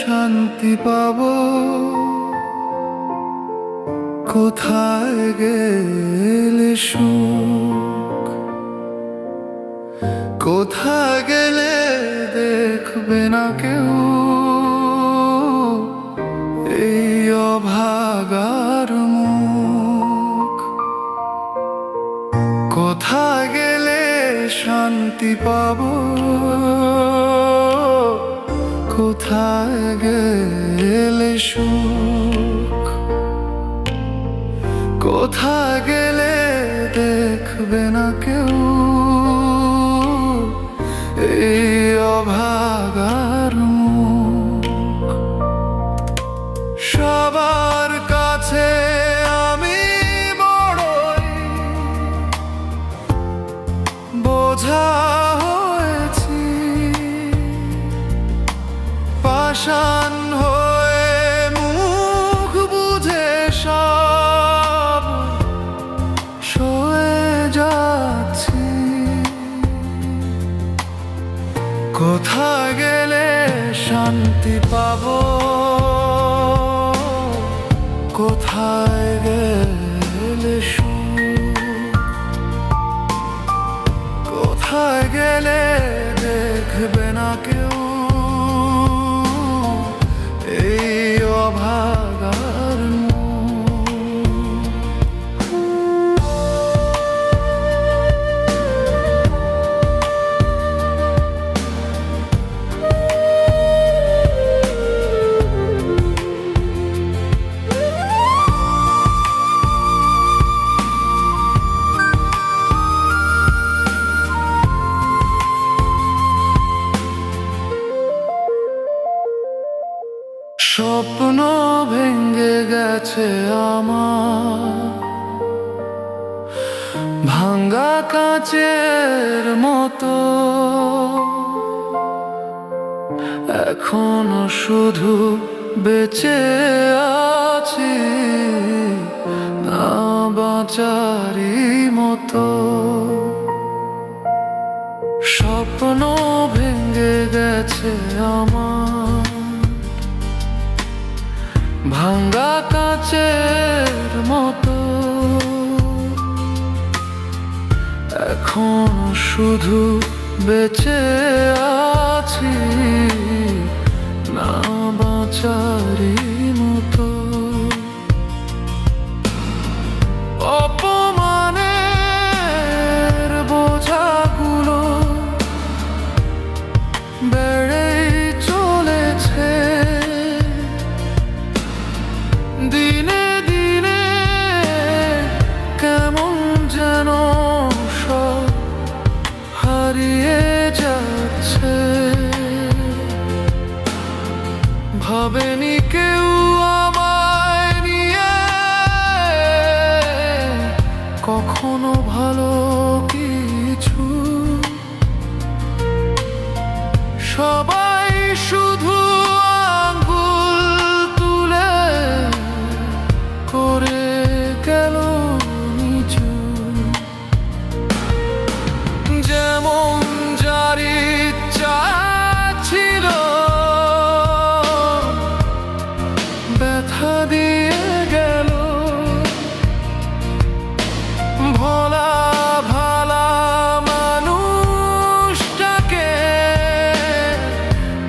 শান্তি পাবো? কোথায় গেলে সুখ? কোথায় গেলে দেখবে না কেউ এই অভাগার মুখ? কোথায় গেলে শান্তি পাবো? কোথায় গেলে সুখ? কোথায় গেলে দেখবে না কেউ এই অভাগার মুখ? সবার কাছে আমি বড়ই বোঝা হয়েছি, পাষাণ হয়ে মুখ বুঝে সব সয়ে যাচ্ছি। কোথায় গেলে শান্তি পাবো? কোথায় গেলে সুখ? কোথায় গেলে দেখবে না কেউ এই অভাগার মুখ? স্বপ্ন ভেঙে গেছে আমার, ভাঙা কাঁচের মতো। এখনো শুধু বেঁচে আছি না বাঁচারই মতো। স্বপ্ন ভেঙে গেছে আমার, ভাঙা কাঁচের মতো। এখন শুধু বেঁচে আছি না বাঁচারই মতো। অপমানের বোঝাগুলো বেড়েই চলেছে, দিনে দিনে কেমন যেন সব হারিয়ে যাচ্ছে। ভাবেনি কেউ আমায় নিয়ে কখনো ভালো কিছু। সবাই শুধু আঙ্গুল তুলে করে গেল নিচু। যেমন যার ইচ্ছা ছিল ব্যথা দিয়ে গেল, ভোলা ভালা মানুষটাকে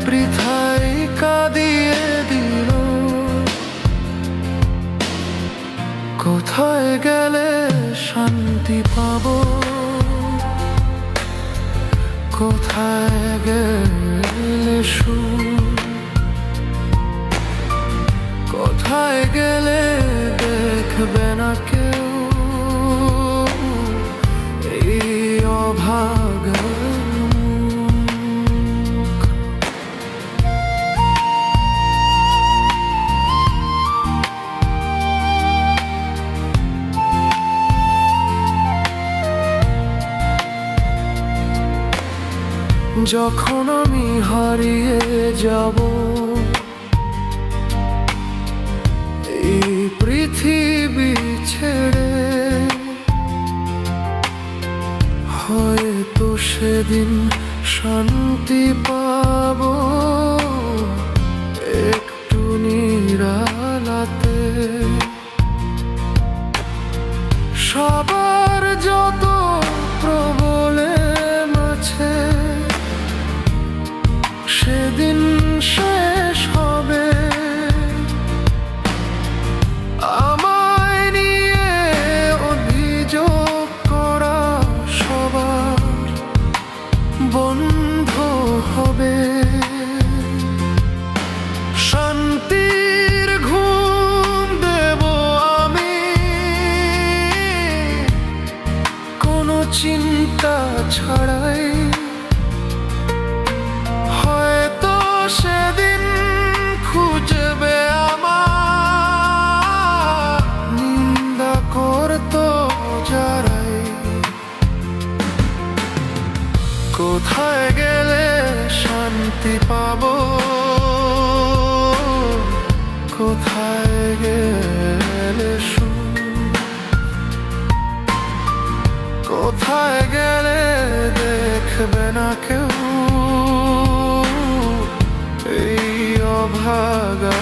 বৃথাই কাঁদিয়ে দিল। কোথায় গেলে শান্তি পাবো? কোথায় গেলে সুখ? কোথায় গেলে দেখবে না কেউ এই অভাগার মুখ? যখন আমি হারিয়ে যাব এই পৃথিবী ছেড়ে, হয়তো সেদিন শান্তি পাবো ছাড়াই। হয়তো সেদিন খুঁজবে আমার নিন্দা করতো যারাই। কোথায় গেলে শান্তি পাবো, কোথায় গেলে সুখ, কোথায় গেলে দেখবে না কেউ এই অভাগা